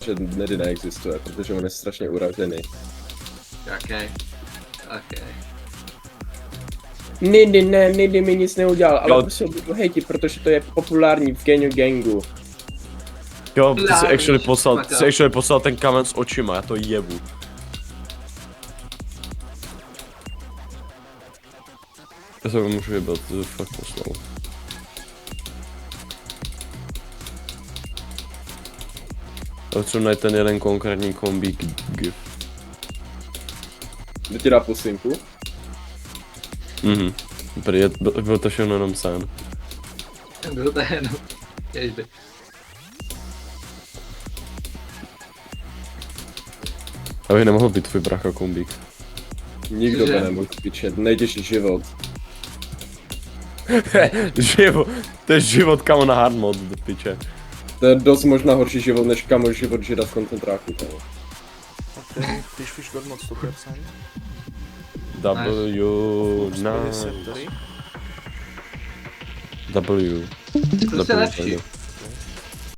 že Nedy neexistuje, protože on je strašně uražený. OK. Nedy mi nic neudělal, ale prostě ho budu hejtit, protože to je populární v Genio Gangu. Jo, ty jsi poslal ten kamen s očima, já to jebu. Já se ho můžu jebat, to fakt poslal. Ale co najít ten jeden konkrétní kombík gif. Kdo ti dá pusinku? Byl to všechno jenom sen. Byl to jenom... Ježby. Abych nemohl být tvůj bracha kombík. Nikdo by nemohl pičet, nejtěžší život. Život, to je život kamo na hard mode, do piče. To je dost možná horší život, než kamo život žida v koncentráku, kamo. Okay, Fishfish got mod 100%. W, Nice. W. Zkus se lepší.